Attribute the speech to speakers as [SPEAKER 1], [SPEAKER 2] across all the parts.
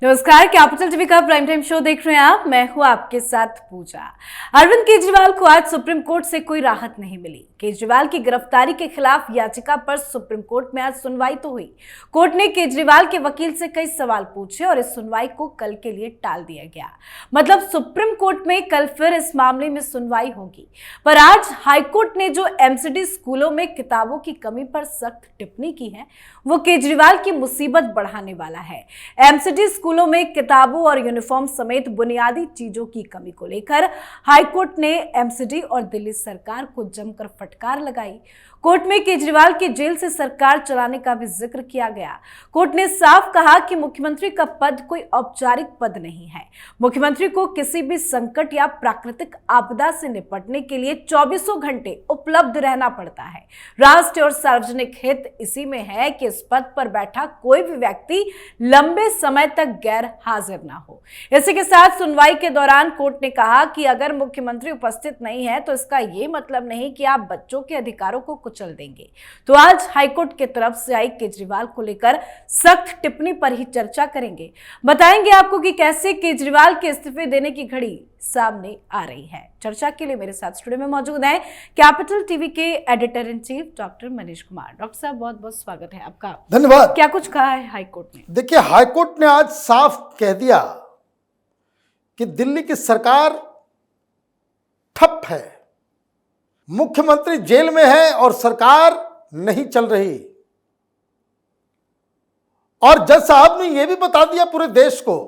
[SPEAKER 1] नमस्कार, capital TV का prime time show देख रहे हैं आप। मैं हूं आपके साथ पूजा। अरविंद केजरीवाल को आज सुप्रीम कोर्ट से कोई राहत नहीं मिली। केजरीवाल की गिरफ्तारी के खिलाफ याचिका पर सुप्रीम कोर्ट में आज सुनवाई तो हुई। कोर्ट ने केजरीवाल के वकील से कई सवाल पूछे और इस सुनवाई को कल के लिए टाल दिया गया। मतलब सुप्रीम कोर्ट में कल फिर इस मामले में सुनवाई होगी। पर आज हाईकोर्ट ने जो एमसीडी स्कूलों में किताबों की कमी पर सख्त टिप्पणी की है, वो केजरीवाल की मुसीबत बढ़ाने वाला है। एमसीडी स्कूलों में किताबों और यूनिफॉर्म समेत बुनियादी चीजों की कमी को लेकर हाईकोर्ट ने एमसीडी और दिल्ली सरकार को जमकर फटकार लगाई। कोर्ट में केजरीवाल की जेल से सरकार चलाने का भी जिक्र किया गया। कोर्ट ने साफ कहा कि मुख्यमंत्री का पद कोई औपचारिक पद नहीं है। मुख्यमंत्री को किसी भी संकट या प्राकृतिक आपदा से निपटने के लिए 24 घंटे उपलब्ध रहना पड़ता है। राष्ट्रीय और सार्वजनिक हित इसी में है कि इस पद पर बैठा कोई भी व्यक्ति लंबे समय तक गैर हाजिर ना हो। इसी के साथ सुनवाई के दौरान कोर्ट ने कहा कि अगर मुख्यमंत्री उपस्थित नहीं है तो इसका यह मतलब नहीं कि आप बच्चों के अधिकारों को कुचल देंगे। तो आज हाईकोर्ट की तरफ से आई केजरीवाल को लेकर सख्त टिप्पणी पर ही चर्चा करेंगे। बताएंगे आपको कि कैसे केजरीवाल के इस्तीफे देने की घड़ी सामने आ रही है। चर्चा के लिए मेरे साथ स्टूडियो में मौजूद हैं कैपिटल टीवी के editor in chief doctor Manish Kumar. Doctor साहब, बहुत बहुत स्वागत है आपका।
[SPEAKER 2] धन्यवाद।
[SPEAKER 1] क्या कुछ कहा है हाईकोर्ट ने?
[SPEAKER 2] देखिए, हाईकोर्ट ने आज साफ कह दिया कि दिल्ली की सरकार ठप है, मुख्यमंत्री जेल में है और सरकार नहीं चल रही। और जज साहब ने यह भी बता दिया पूरे देश को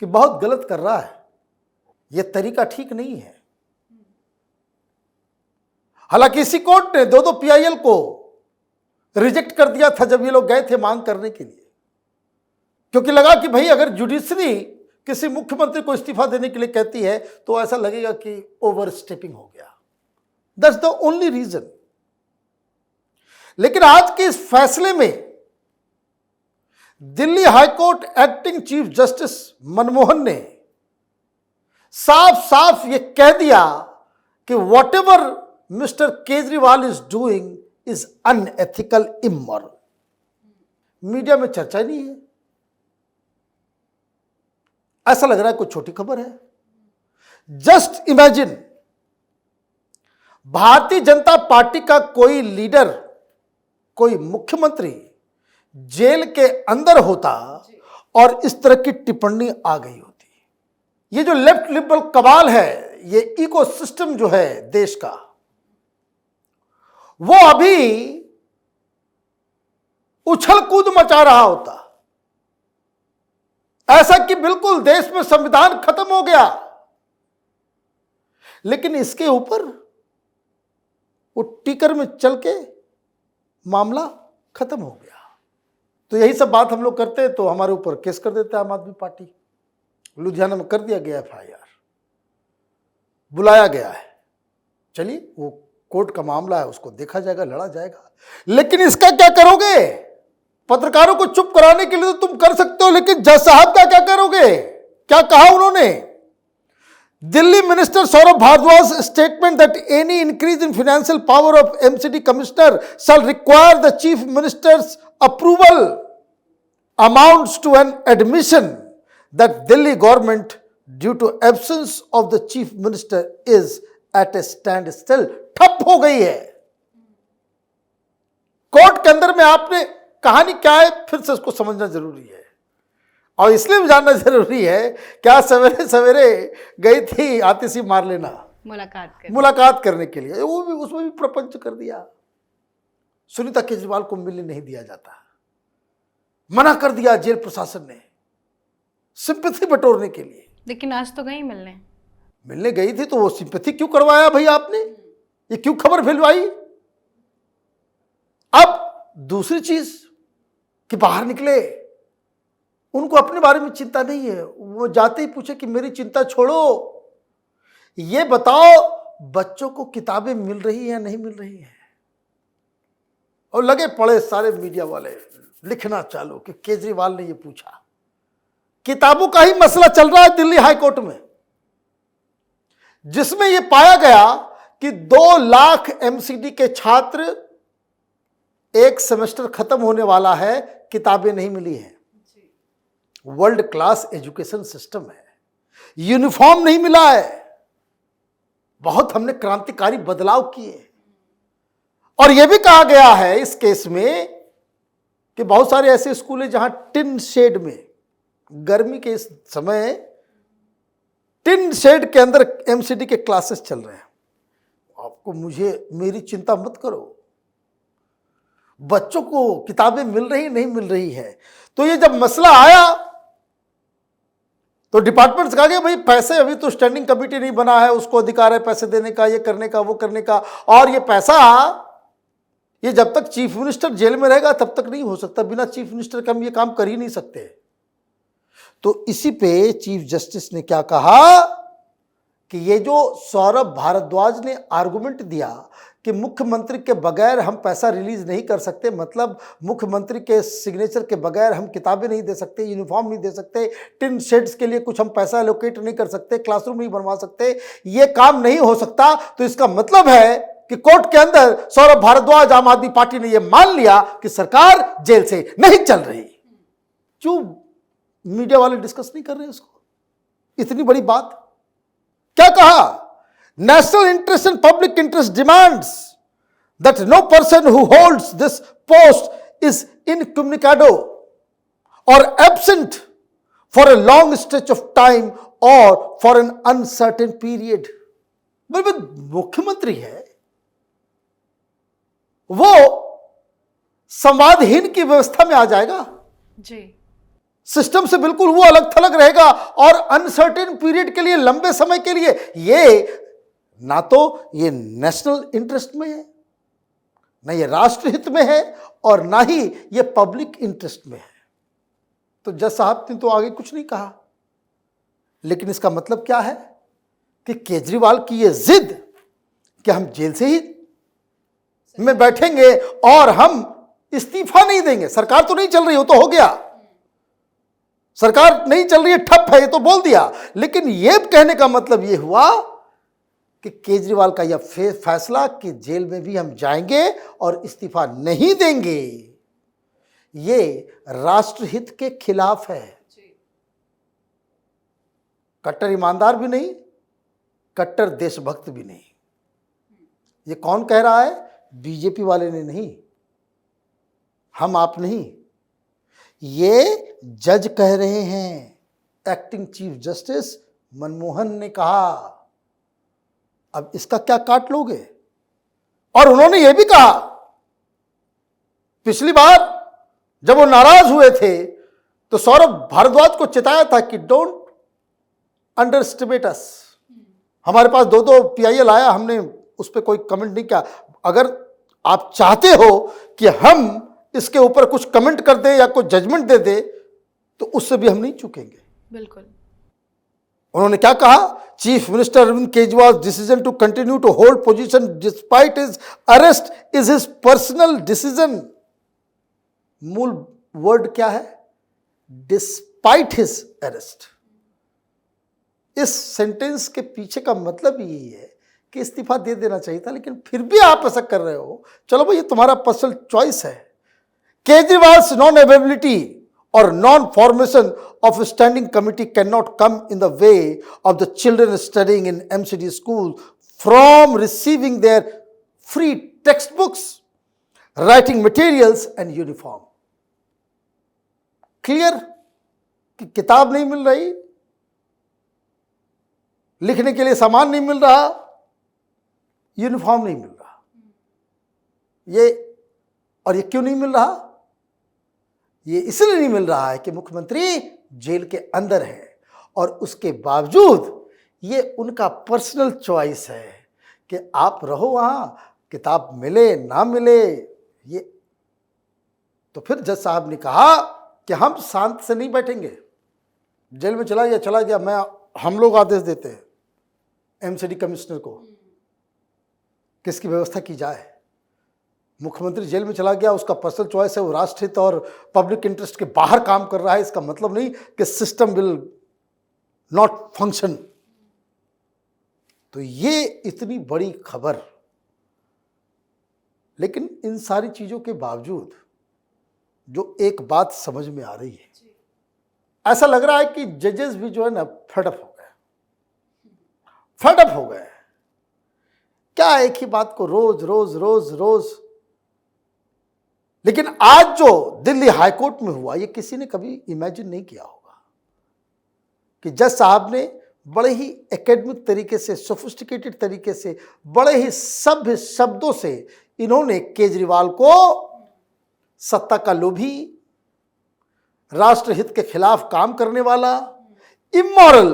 [SPEAKER 2] कि बहुत गलत कर रहा है, यह तरीका ठीक नहीं है। हालांकि इसी कोर्ट ने दो पीआईएल को रिजेक्ट कर दिया था जब ये लोग गए थे मांग करने के लिए, क्योंकि लगा कि भाई अगर जुडिशरी किसी मुख्यमंत्री को इस्तीफा देने के लिए कहती है तो ऐसा लगेगा कि ओवर स्टेपिंग हो गया। That's the only reason. लेकिन आज के इस फैसले में Delhi high court acting chief justice Manmohan ने साफ साफ ये कह दिया कि whatever mister Kejriwal is doing is unethical, immoral. Media में चर्चा नहीं है, ऐसा लग रहा है कोई छोटी खबर है। Just imagine, Bharatiya Janata party का कोई लीडर, कोई मुख्यमंत्री जेल के अंदर होता और इस तरह की टिप्पणी आ गई होती। ये जो लेफ्ट लिबरल कबाल है, ये इकोसिस्टम जो है देश का, वो अभी उछल कूद मचा रहा होता, ऐसा कि बिल्कुल देश में संविधान खत्म हो गया। लेकिन इसके ऊपर वो टिकर में चल के मामला खत्म हो गया। तो यही सब बात हम लोग करते हैं तो हमारे ऊपर केस कर देता है आम आदमी पार्टी। लुधियाना में कर दिया गया एफआईआर, बुलाया गया है। चलिए, वो कोर्ट का मामला है, उसको देखा जाएगा, लड़ा जाएगा। लेकिन इसका क्या करोगे? पत्रकारों को चुप कराने के लिए तो तुम कर सकते हो, लेकिन जज साहब का क्या करोगे? क्या कहा उन्होंने? Delhi minister Saurabh Bharadwaj statement that any increase in financial power of MCD commissioner shall require the chief minister's approval amounts to an admission that Delhi government due to absence of the chief minister is at a standstill. ठप हो गई है। Court के अंदर में आपने कहानी क्या है, फिर से उसको समझना जरूरी है। और इसलिए भी जानना जरूरी है, क्या सवेरे सवेरे गई थी आतिशी मार लेना मुलाकात करने के लिए, वो भी उसमें भी प्रपंच कर दिया। सुनीता केजरीवाल को मिलने नहीं दिया जाता, मना कर दिया जेल प्रशासन ने सिंपैथी बटोरने के लिए।
[SPEAKER 1] लेकिन आज तो गई मिलने
[SPEAKER 2] गई थी तो वो सिंपैथी क्यों करवाया भाई आपने? ये क्यों खबर फैलवाई? अब दूसरी चीज कि बाहर निकले, उनको अपने बारे में चिंता नहीं है। वो जाते ही पूछे कि मेरी चिंता छोड़ो, ये बताओ बच्चों को किताबें मिल रही हैं या नहीं मिल रही हैं। और लगे पड़े सारे मीडिया वाले लिखना चालू कि केजरीवाल ने ये पूछा। किताबों का ही मसला चल रहा है दिल्ली हाई कोर्ट में, जिसमें यह पाया गया कि 2 लाख एमसीडी के छात्र, एक सेमेस्टर खत्म होने वाला है, किताबें नहीं मिली हैं। वर्ल्ड क्लास एजुकेशन सिस्टम है, यूनिफॉर्म नहीं मिला है, बहुत हमने क्रांतिकारी बदलाव किए। और यह भी कहा गया है इस केस में कि बहुत सारे ऐसे स्कूल हैं जहां टिन शेड में, गर्मी के इस समय टिन शेड के अंदर एमसीडी के क्लासेस चल रहे हैं। आपको मेरी चिंता मत करो, बच्चों को किताबें मिल रही नहीं मिल रही है। तो ये जब मसला आया तो डिपार्टमेंट से कहा गया भाई पैसे, अभी तो स्टैंडिंग कमेटी नहीं बना है, उसको अधिकार है पैसे देने का, ये करने का, वो करने का, और ये पैसा ये जब तक चीफ मिनिस्टर जेल में रहेगा तब तक नहीं हो सकता, बिना चीफ मिनिस्टर के हम ये काम कर ही नहीं सकते। तो इसी पे चीफ जस्टिस ने क्या कहा कि ये जो सौरभ भारद्वाज ने आर्गुमेंट दिया कि मुख्यमंत्री के बगैर हम पैसा रिलीज नहीं कर सकते, मतलब मुख्यमंत्री के सिग्नेचर के बगैर हम किताबें नहीं दे सकते, यूनिफॉर्म नहीं दे सकते, टिन शेड्स के लिए कुछ हम पैसा एलोकेट नहीं कर सकते, क्लासरूम नहीं बनवा सकते, ये काम नहीं हो सकता। तो इसका मतलब है कि कोर्ट के अंदर सौरभ भारद्वाज आम आदमी पार्टी ने यह मान लिया कि सरकार जेल से नहीं चल रही। क्यों मीडिया वाले डिस्कस नहीं कर रहे उसको? इतनी बड़ी बात क्या कहा? National interest and public interest demands that no person who holds this post is incommunicado और absent for a long stretch of time और फॉर एन अनसर्टेन पीरियड। मुख्यमंत्री है, वो संवादहीन की व्यवस्था में आ जाएगा
[SPEAKER 1] जी,
[SPEAKER 2] सिस्टम से बिल्कुल वो अलग थलग रहेगा, और अनसर्टेन पीरियड के लिए, लंबे समय के लिए, ये ना तो ये नेशनल इंटरेस्ट में है, ना ये राष्ट्रहित में है, और ना ही ये पब्लिक इंटरेस्ट में है। तो जज साहब ने तो आगे कुछ नहीं कहा, लेकिन इसका मतलब क्या है कि केजरीवाल की ये जिद कि हम जेल से ही में बैठेंगे और हम इस्तीफा नहीं देंगे, सरकार तो नहीं चल रही, वो तो हो गया, सरकार नहीं चल रही है, ठप है, ये तो बोल दिया, लेकिन ये कहने का मतलब ये हुआ कि केजरीवाल का यह फैसला कि जेल में भी हम जाएंगे और इस्तीफा नहीं देंगे, ये राष्ट्रहित के खिलाफ है। कट्टर ईमानदार भी नहीं, कट्टर देशभक्त भी नहीं। ये कौन कह रहा है? बीजेपी वाले ने नहीं, हम आप नहीं, ये जज कह रहे हैं। एक्टिंग चीफ जस्टिस मनमोहन ने कहा। अब इसका क्या काट लोगे? और उन्होंने यह भी कहा, पिछली बार जब वो नाराज हुए थे तो सौरभ भारद्वाज को चिताया था कि डोंट अंडर एस्टिमेट अस। हमारे पास दो पीआईएल आया, हमने उस पर कोई कमेंट नहीं किया। अगर आप चाहते हो कि हम इसके ऊपर कुछ कमेंट कर दें या कोई जजमेंट दे दे तो उससे भी हम नहीं चूकेंगे।
[SPEAKER 1] बिल्कुल।
[SPEAKER 2] उन्होंने क्या कहा? Chief minister Arvind Kejriwal decision to continue to hold position despite his arrest is his personal decision. मूल वर्ड क्या है? Despite his arrest. इस सेंटेंस के पीछे का मतलब यही है कि इस्तीफा दे देना चाहिए था, लेकिन फिर भी आप ऐसा कर रहे हो। चलो भाई, ये तुम्हारा पर्सनल चॉइस है। Kejriwal's non availability or non-formation of a standing committee cannot come in the way of the children studying in MCD school from receiving their free textbooks, writing materials and uniform. Clear? कि किताब नहीं मिल रही, लिखने के लिए सामान नहीं मिल रहा, यूनिफॉर्म नहीं मिल रहा। और ये क्यों नहीं मिल रहा? ये इसलिए नहीं मिल रहा है कि मुख्यमंत्री जेल के अंदर है, और उसके बावजूद ये उनका पर्सनल चॉइस है कि आप रहो वहां, किताब मिले ना मिले। ये तो फिर जज साहब ने कहा कि हम शांत से नहीं बैठेंगे। जेल में चला गया, हम लोग आदेश देते हैं एमसीडी कमिश्नर को किसकी व्यवस्था की जाए। मुख्यमंत्री जेल में चला गया, उसका पर्सनल चॉइस है, वो राष्ट्रहित और पब्लिक इंटरेस्ट के बाहर काम कर रहा है, इसका मतलब नहीं कि सिस्टम विल नॉट फंक्शन। तो ये इतनी बड़ी खबर, लेकिन इन सारी चीजों के बावजूद जो एक बात समझ में आ रही है, ऐसा लग रहा है कि जजेस भी जो है ना फेडअप हो गए, फेडअप हो गए। क्या एक ही बात को रोज रोज रोज रोज। लेकिन आज जो दिल्ली हाईकोर्ट में हुआ, ये किसी ने कभी इमेजिन नहीं किया होगा कि जज साहब ने बड़े ही एकेडमिक तरीके से, सोफिस्टिकेटेड तरीके से, बड़े ही सभ्य शब्दों से इन्होंने केजरीवाल को सत्ता का लोभी, राष्ट्रहित के खिलाफ काम करने वाला, इमोरल,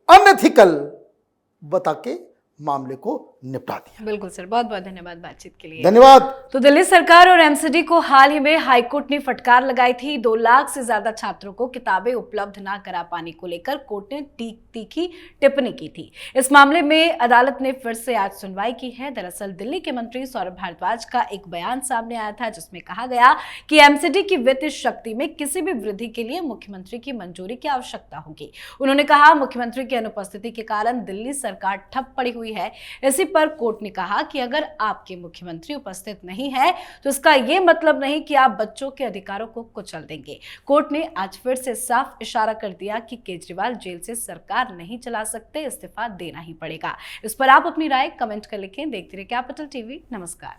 [SPEAKER 2] अनएथिकल बता के मामले को निपटा दिया।
[SPEAKER 1] बिल्कुल सर, बहुत बहुत धन्यवाद बातचीत के लिए।
[SPEAKER 2] धन्यवाद।
[SPEAKER 1] तो दिल्ली सरकार और एमसीडी को हाल ही में हाईकोर्ट ने फटकार लगाई थी। 2 लाख से ज्यादा छात्रों को किताबें उपलब्ध ना करा पाने को लेकर कोर्ट ने तीखी टिप्पणी की थी। इस मामले में अदालत ने फिर से आज सुनवाई की है। दरअसल दिल्ली के मंत्री सौरभ भारद्वाज का एक बयान सामने आया था, जिसमें कहा गया कि एमसीडी की वित्तीय शक्ति में किसी भी वृद्धि के लिए मुख्यमंत्री की मंजूरी की आवश्यकता होगी। उन्होंने कहा, मुख्यमंत्री की अनुपस्थिति के कारण दिल्ली सरकार ठप पड़ी हुई है। इसी पर कोर्ट ने कहा कि अगर आपके मुख्यमंत्री उपस्थित नहीं है तो इसका यह मतलब नहीं कि आप बच्चों के अधिकारों को कुचल देंगे। कोर्ट ने आज फिर से साफ इशारा कर दिया कि केजरीवाल जेल से सरकार नहीं चला सकते, इस्तीफा देना ही पड़ेगा। इस पर आप अपनी राय कमेंट कर लिखें। देखते रहिए कैपिटल टीवी। नमस्कार।